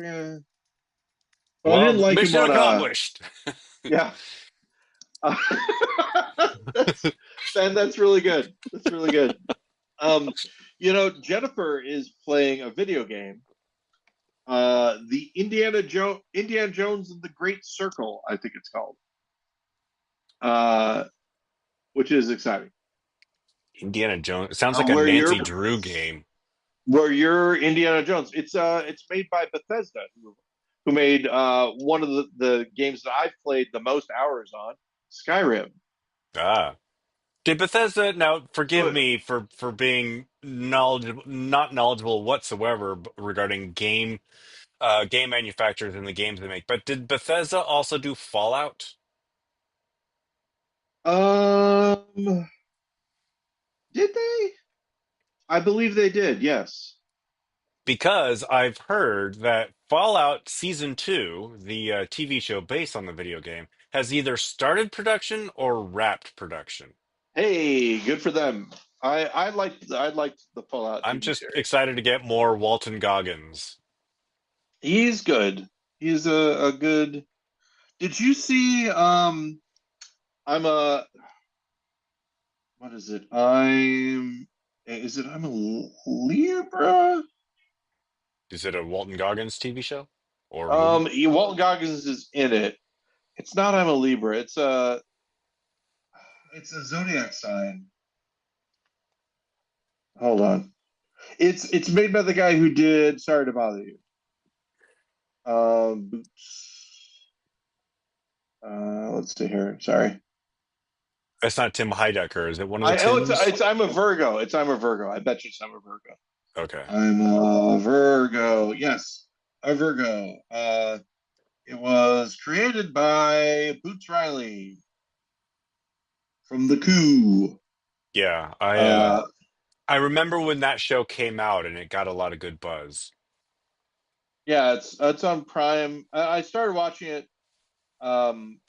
but I didn't Well, like him mission on a accomplished. yeah. Uh, that's that's really good. That's really good. Um, Jennifer is playing a video game. The Indiana Jones and the Great Circle, I think it's called. Uh, which is exciting. Indiana Jones. It sounds like Uh, a where you're Nancy Drew game. where you're Indiana Jones. It's made by Bethesda, who made one of the games that I've played the most hours on, Skyrim. Ah. Did Bethesda now forgive But me for being knowledgeable, not knowledgeable whatsoever regarding game manufacturers and the games they make. But did Bethesda also do Fallout? um, did they? I believe they did. Yes. Because I've heard that Fallout Season 2, the TV show based on the video game, has either started production or wrapped production. Hey, good for them. I liked the Fallout I'm TV just series. excited to get more Walton Goggins. He's good. He's a good. Did you see? I'm a. What is it? I'm a Libra. Is it a Walton Goggins TV show or movie? Walton Goggins is in it. It's not. I'm a Libra. It's a zodiac sign. Hold on. It's made by the guy who did. Sorry to bother you. Boots. Let's see here. Sorry. That's not Tim Heidecker. Is it one of the I oh Tims? it's I'm a Virgo. It's I'm a Virgo. I bet you it's I'm a Virgo. Okay. I'm a Virgo. Yes, a Virgo. It was created by Boots Riley from The Coup. Yeah, Uh, I remember when that show came out and it got a lot of good buzz. yeah, it's on Prime. I started watching it, um,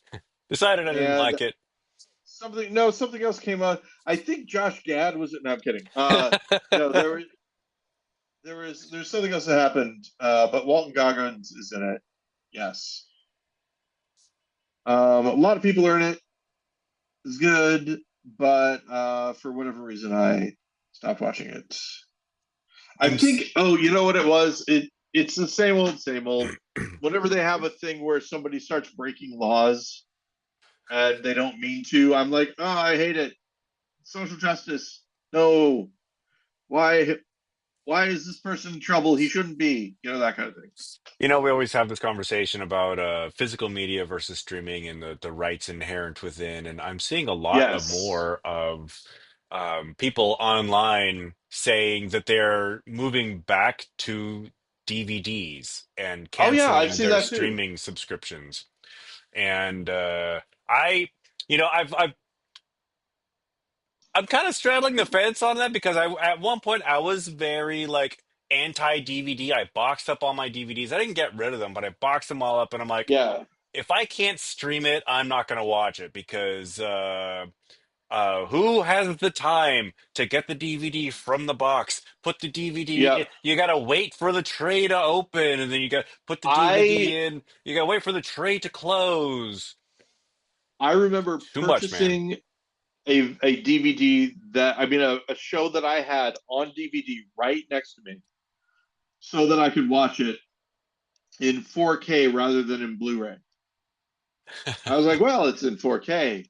Decided I didn't and like it. something else came on. I think Josh Gad was it. No, I'm kidding. No, there's something else that happened. But Walton Goggins is in it. Yes. A lot of people are in it. It's good, but for whatever reason, I stopped watching it. I I'm think. s- Oh, you know what it was? It's the same old, same old. Whenever they have a thing where somebody starts breaking laws and they don't mean to, I'm like, oh, I hate it. Social justice. No. Why? Why is this person in trouble? He shouldn't be. You know that kind of thing. we always have this conversation about physical media versus streaming and the rights inherent within. And I'm seeing a lot of Yes. more of people online saying that they're moving back to DVDs and Oh yeah, I've canceling seen their that too. streaming subscriptions. And I, I'm kind of straddling the fence on that because at one point I was very like anti DVD. I boxed up all my DVDs. I didn't get rid of them, but I boxed them all up, and I'm like, Yeah. if I can't stream it, I'm not going to watch it because who has the time to get the DVD from the box, put the DVD Yep. in? You got to wait for the tray to open, and then you got to put the I DVD in. You got to wait for the tray to close. I remember Too much, man. purchasing a DVD that I mean a show that I had on DVD right next to me so that I could watch it in 4K rather than in Blu-ray. I was like, well, it's in 4K,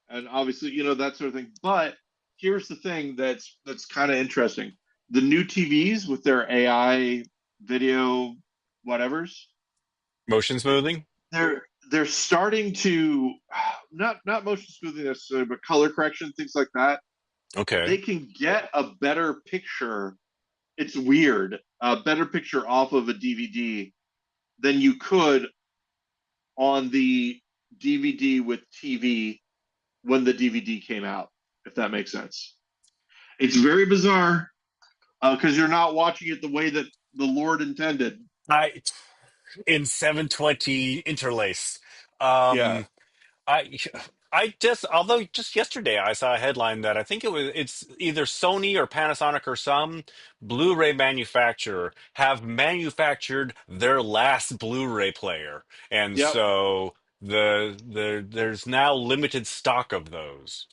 and obviously, that sort of thing. But here's the thing that's kind of interesting: the new TVs with their AI video, whatever's, Motion smoothing. they're starting to not motion smoothing necessarily, but color correction, things like that. They Okay. can get a better picture. It's weird, a better picture off of a DVD than you could on the DVD with TV when the DVD came out, if that makes sense. It's very bizarre because you're not watching it the way that the Lord intended. I in 720 interlace. Yeah. Um, I although just yesterday I saw a headline that I think it's either Sony or Panasonic or some Blu-ray manufacturer have manufactured their last Blu-ray player, and Yep. so there's now limited stock of those.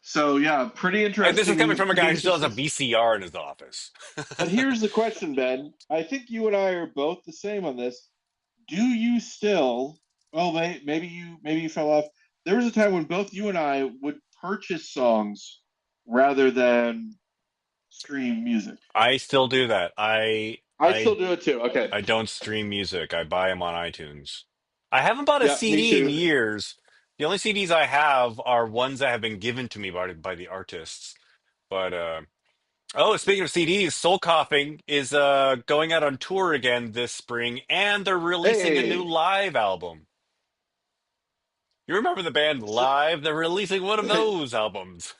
So yeah, pretty And this is coming interesting. from a Pretty guy who still has a interesting. VCR in his office. But here's the question, Ben. I think you and I are both the same on this. Do you still? Oh, maybe you fell off. There was a time when both you and I would purchase songs rather than stream music. I still do that. I still do it too. Okay. I don't stream music. I buy them on iTunes. I haven't bought a Yeah, me CD in too. years. The only CDs I have are ones that have been given to me by the artists. But oh, speaking of CDs, Soul Coughing is going out on tour again this spring, and they're releasing a new Hey, live album. You remember the band so, Live? They're releasing one of those albums.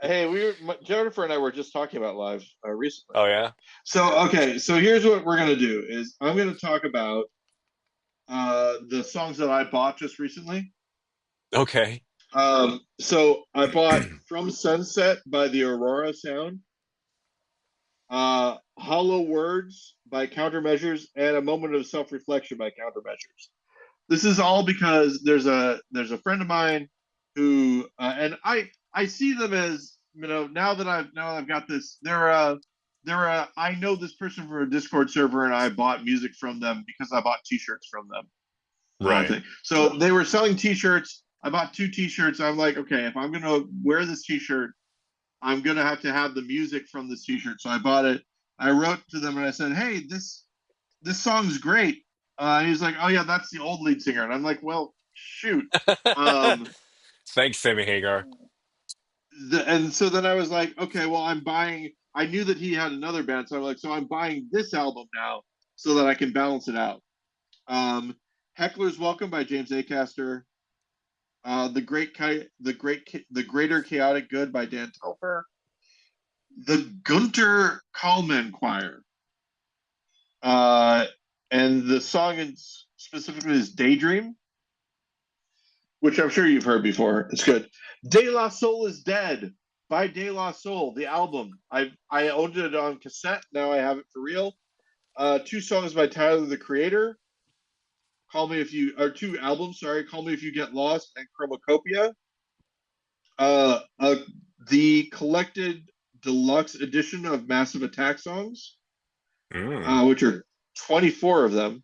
hey, Jennifer and I were just talking about live recently. Oh yeah? So okay, so here's what we're gonna do: is I'm gonna talk about the songs that I bought just recently. Okay. So I bought From Sunset by the Aurora Sound, Hollow Words by Countermeasures, and A Moment of Self Reflection by Countermeasures. This is all because there's a friend of mine who and I see them as now that I've got this they're I know this person from a Discord server and I bought music from them because I bought T-shirts from them Right. thing. So they were selling T-shirts. I bought two T-shirts. I'm like, okay, if I'm gonna wear this T-shirt, I'm gonna have to have the music from this T-shirt. So I bought it. I wrote to them and I said, hey, this song's great. And he's like, oh yeah, that's the old lead singer. And I'm like, well, shoot. Um, Thanks, Sammy Hagar. and so then I was like, okay, well, I'm buying. I knew that he had another band, so I'm like, so I'm buying this album now so that I can balance it out. Um, Heckler's Welcome by James Acaster. The Greater Chaotic Good by Dan Telfer. The Gunter Kallman Choir. Uh, and the song specifically is Daydream, which I'm sure you've heard before. It's good. De La Soul is Dead by De La Soul, the album. I owned it on cassette. Now I have it for real. Two songs by Tyler the Creator. Call Me If You, or two albums, sorry. Call Me If You Get Lost and Chromacopia. Uh, uh, the collected deluxe edition of Massive Attack songs, Mm. which are 24 of them.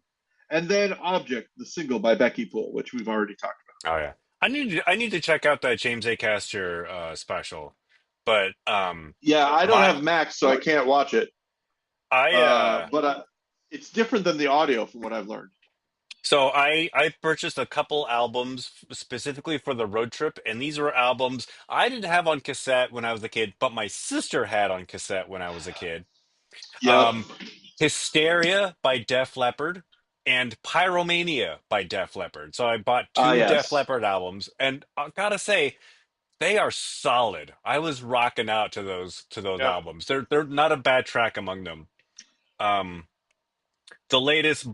And then Object, the single by Becky Poole, which we've already talked Oh yeah. I need to check out that James Acaster special. But Yeah, I don't my have Max, so I can't watch it. I But it's different than the audio, from what I've learned. So I purchased a couple albums specifically for the road trip, and these were albums I didn't have on cassette when I was a kid, but my sister had on cassette when I was a kid. Yep. Um, Hysteria by Def Leppard and Pyromania by Def Leppard. So I bought two Def Yes. Leppard albums, and I gotta say they are solid. I was rocking out to those Yep. albums. They're not a bad track among them. Um, the latest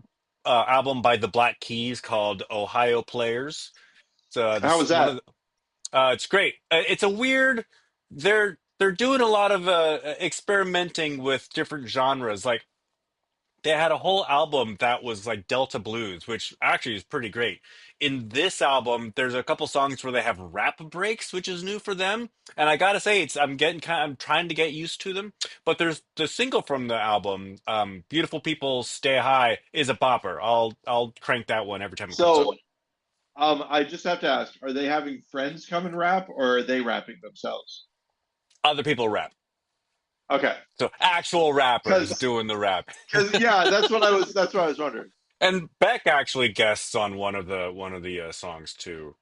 album by the Black Keys called Ohio Players. How was This one of that? the, it's great. It's a weird. They're doing a lot of experimenting with different genres. Like they had a whole album that was like Delta blues, which actually is pretty great. In this album, there's a couple songs where they have rap breaks, which is new for them. And I gotta say, I'm trying to get used to them. But there's the single from the album, "Beautiful People Stay High," is a bopper. I'll crank that one every time it comes up. So, I just have to ask: are they having friends come and rap, or are they rapping themselves? Other people rap. Okay, So actual rappers because doing the rap. yeah, that's what I was wondering. And Beck actually guests on one of the songs too.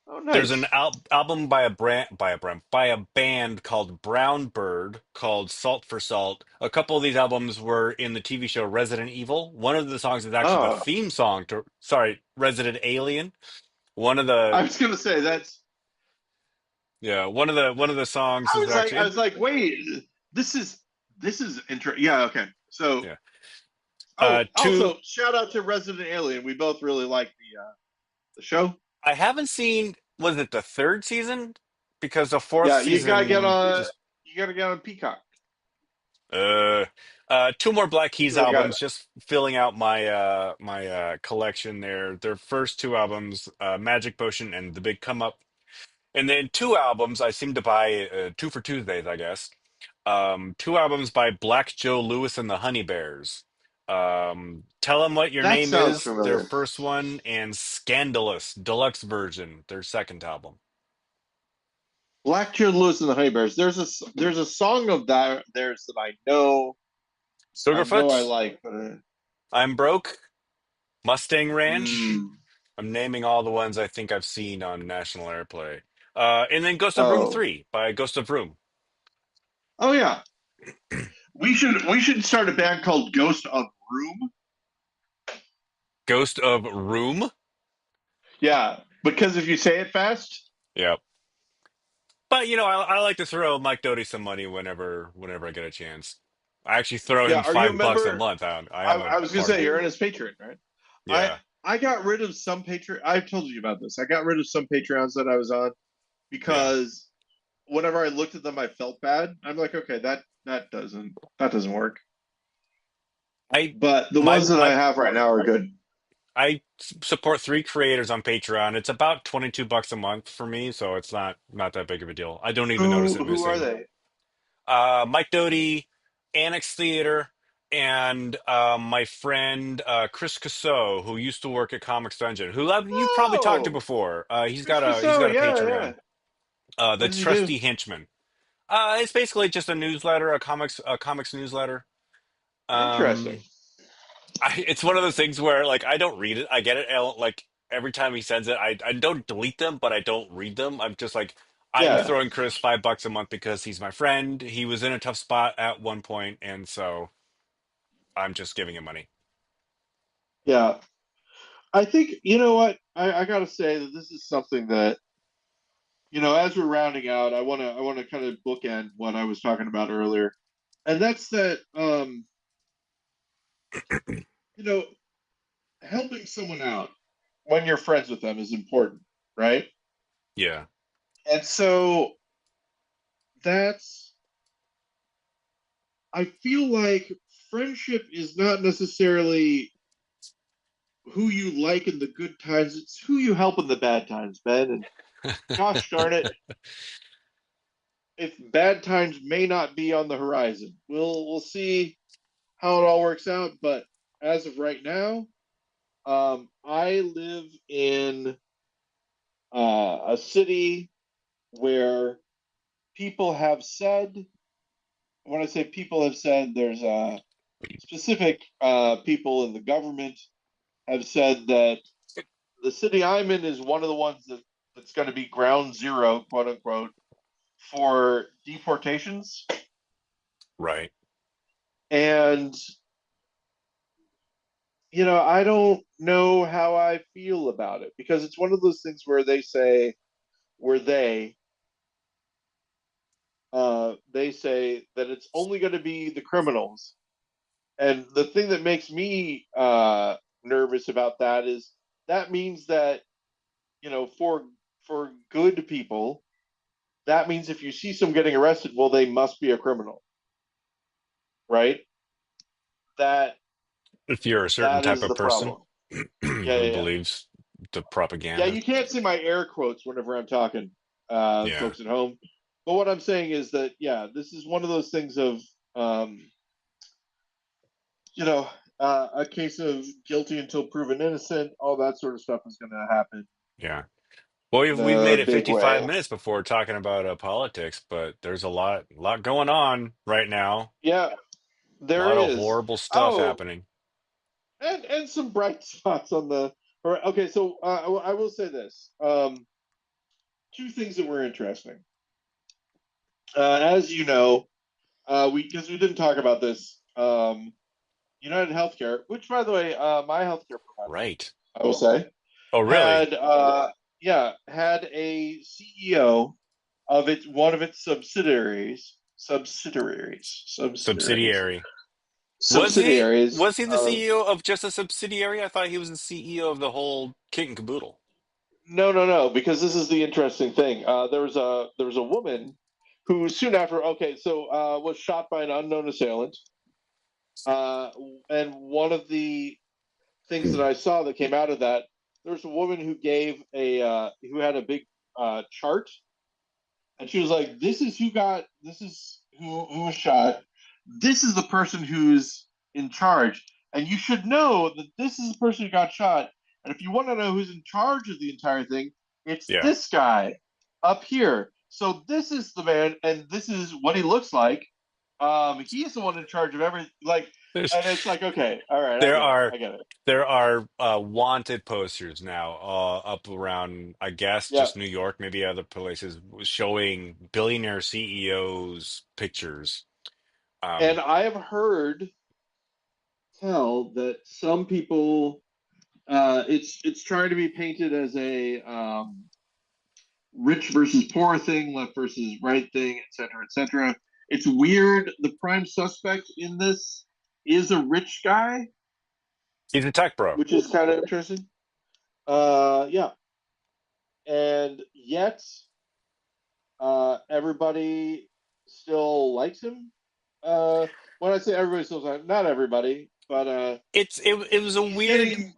Oh, There's an nice. album by a band called Brown Bird called Salt for Salt. A couple of these albums were in the TV show Resident Evil. One of the songs is actually the Oh, theme song to Resident Alien. One of I the was gonna say that's. yeah, one of the songs is I actually was like, wait, this is this is interesting. Yeah, okay. So, yeah. Two also shout out to Resident Alien. We both really like the show. I haven't seen, was it the third season? Because the fourth Yeah, season just you gotta get on Peacock. uh two more Black Keys Really got albums, just filling out my collection there. Their first two albums, Magic Potion and The Big Come Up. And then two albums I seem to buy two for Tuesdays, I guess. Two albums by Black Joe Lewis and the Honey Bears. Tell 'em What Your that Name sounds Is, their familiar. first one, and Scandalous Deluxe Version, their second album. Black Cheer Lewis and the Honey Bears. There's a song of that theirs that I know I Sugarfoot, like, but I'm Broke, Mustang Ranch. mm, I'm naming all the ones I think I've seen on national airplay. And then Ghost of Room oh 3 by Ghost of Room. oh yeah, we should start a band called Ghost of Room. Ghost of Room? Yeah, because if you say it fast, Yeah. But you know, I like to throw Mike Doty some money whenever I get a chance. I actually throw yeah. him Are you a $5 a member? month. I am a I was gonna part of say it. you're in his Patreon, right? I Yeah. I got rid of some Patreon. I've told you about this. I got rid of some Patreons that I was on Yeah. because whenever I looked at them, I felt bad. I'm like, okay, that doesn't work. I But the ones that I my have right now are good. support three creators on Patreon. It's about $22 a month for me, so it's not that big of a deal. I don't even notice it Who are missing. they? Mike Doty, Annex Theater, and my friend Chris Casso, who used to work at Comics Dungeon, you've probably talked to Oh, before. Chris He's Casso. got a Yeah, yeah. Patreon. What The does he do? Trusty Henchman. It's basically just a newsletter, a comics newsletter. Interesting. Um, it's one of those things where like I don't read it. I get it. Like every time he sends it, I don't delete them, but I don't read them. I'm just like I'm Yeah, throwing Chris $5 a month because he's my friend. He was in a tough spot at one point, and so I'm just giving him money. yeah. I think you know what I got to say that this is something that as we're rounding out, I want to kind of bookend what I was talking about earlier, and that's that you know helping someone out when you're friends with them is important, right? Yeah. And so that's I feel like friendship is not necessarily who you like in the good times, it's who you help in the bad times, Ben. And gosh darn it, if bad times may not be on the horizon. We'll see how it all works out, but as of right now, I live in a city where people have said, when I say people have said, there's specific people in the government have said that the city I'm in is one of the ones that's going to be ground zero, quote unquote, for deportations. Right. And, I don't know how I feel about it because it's one of those things where they say that it's only going to be the criminals. And the thing that makes me nervous about that is that means that, for good people, that means if you see someone getting arrested, well, they must be a criminal, right? That If you're a certain that type is of the person problem. Yeah, who yeah, yeah. believes the Yeah, propaganda. you can't see my air quotes whenever I'm talking, Yeah. folks at home. But what I'm saying is that, yeah, this is one of those things of, um, you know, a case of guilty until proven innocent. All that sort of stuff is going to happen Yeah. Well, in we've a made it big 55 way. minutes before talking about politics, but there's a lot going on right now. Yeah, A there lot of is. horrible stuff Oh, happening. and some bright spots on the. All right, okay, so I will say this: two things that were interesting. As you know, we because we didn't talk about this. United Healthcare, which by the way, my healthcare provider, Right. I will say, Oh, really? had had a CEO of its one of its Subsidiary. subsidiaries. Was he the CEO of just a subsidiary? I thought he was the CEO of the whole kit and caboodle. No, no, no, because this is the interesting thing. There was a woman who soon after, okay, so was shot by an unknown assailant. Uh, and one of the things that I saw that came out of that, there was a woman who had a big chart, and she was like, This is who was shot. This is the person who's in charge, and you should know that this is the person who got shot. And if you want to know who's in charge of the entire thing, it's Yeah. this guy up here. So this is the man, and this is what he looks like. He's the one in charge of everything. Like, There's and it's like, okay, all right, I there get it, are I get it. there are wanted posters now up around, I guess, Yeah, just New York, maybe other places, showing billionaire CEOs pictures. and Um, I have heard tell that some people it's trying to be painted as a rich versus poor thing, left versus right thing, etc., etc. It's weird. The prime suspect in this is a rich guy, he's a tech bro. which is kind of interesting. Yeah, and yet everybody still likes him. Uh, when I say everybody still likes him, not everybody, but It was a he's weird, getting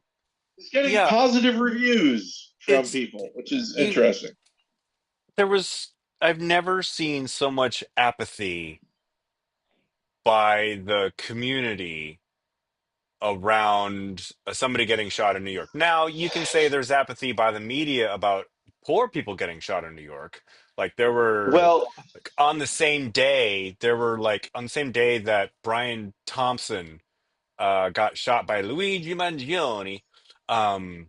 he's getting yeah. positive reviews from It's people, which is you. interesting. There was I've never seen so much apathy by the community around somebody getting shot in New York. Now, you can say there's apathy by the media about poor people getting shot in New York. Like there were Well, like on the same day, there were like on the same day that Brian Thompson got shot by Luigi Mangione. Um,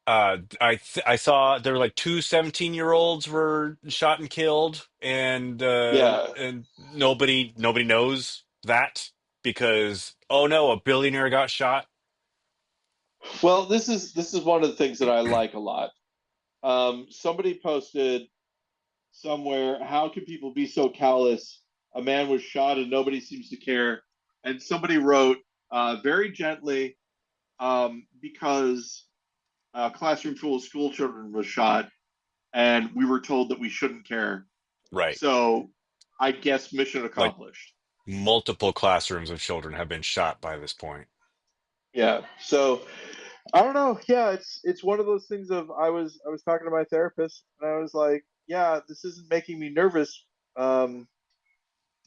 I saw there were like two 17-year-olds were shot and killed, Yeah. and nobody knows that because oh no, a billionaire got shot. Well, this is one of the things that I like a lot. Somebody posted somewhere, how can people be so callous? A man was shot and nobody seems to care. And somebody wrote very gently, because a classroom full of school children was shot, and we were told that we shouldn't care. Right. So I guess mission Like accomplished. multiple classrooms of children have been shot by this point. Yeah. So I don't know. Yeah, it's one of those things of I was talking to my therapist and I was like, yeah, this isn't making me nervous, um,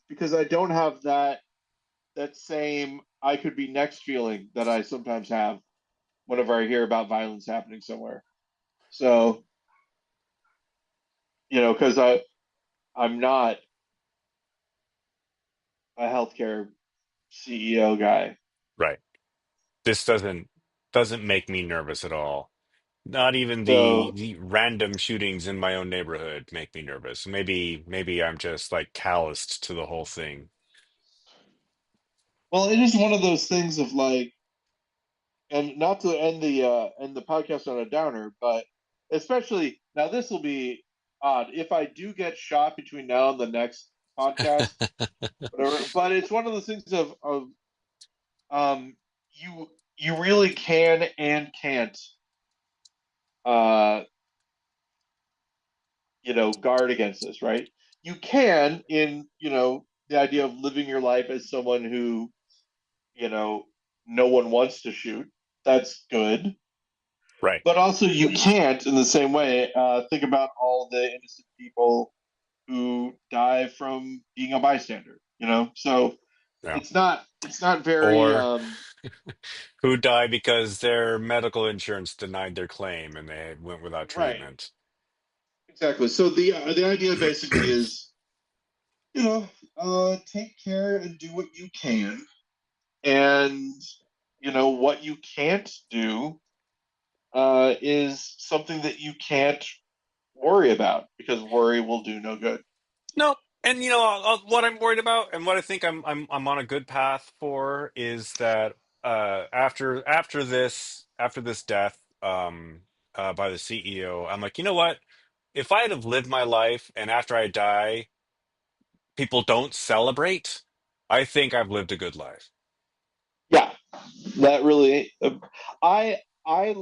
because I don't have that same I could be next feeling that I sometimes have whenever I hear about violence happening somewhere. So, because I'm not a healthcare CEO guy. Right. This doesn't make me nervous at all. Not even So, the random shootings in my own neighborhood make me nervous. Maybe I'm just like calloused to the whole thing. well, it is one of those things of like, and not to end the podcast on a downer, but especially now this will be odd if I do get shot between now and the next podcast, whatever. But it's one of those things of um you really can and can't uh guard against this, right? You can in the idea of living your life as someone who you know no one wants to shoot. That's good. Right. But also, you can't, in the same way, think about all the innocent people who die from being a bystander. So Yeah. it's not very Or who die because their medical insurance denied their claim and they went without right. treatment. Exactly. So the idea basically is, take care and do what you can, and what you can't do is something that you can't worry about because worry will do no good. No, and what I'm worried about, and what I think I'm on a good path for, is that after this death by the CEO, I'm like, you know what? If I had have lived my life and after I die, people don't celebrate, I think I've lived a good life. Yeah, that really. I I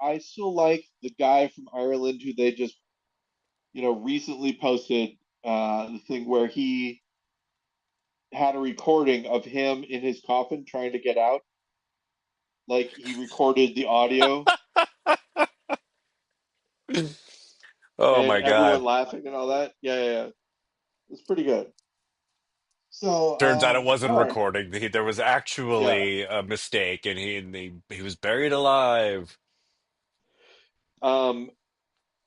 I still like the guy from Ireland who they just recently posted the thing where he had a recording of him in his coffin trying to get out. Like he recorded the audio Oh and my everyone God. laughing and all that. Yeah, yeah, yeah. It's pretty good. So, Turns out it wasn't a all right. recording. There was Yeah. actually a mistake, and he was buried alive. Um,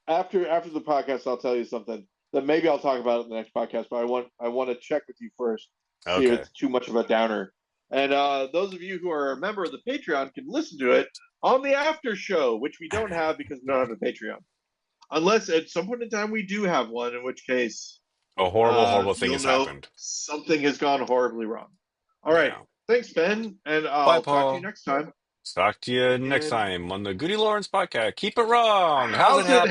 after the podcast, I'll tell you something that maybe I'll talk about it in the next podcast. But I want to check with you first, see if Okay. it's too much of a downer. And those of you who are a member of the Patreon can listen to it on the after show, which we don't have because we don't have a Patreon. Unless at some point in time we do have one, in which case A horrible, horrible thing you'll has know happened. something has gone horribly wrong. All right. Yeah. Thanks, Ben, and Bye, I'll talk to you Paul. next time. Talk to you next And time on the GudeLaurance podcast. Keep it wrong. How's it how's it happen?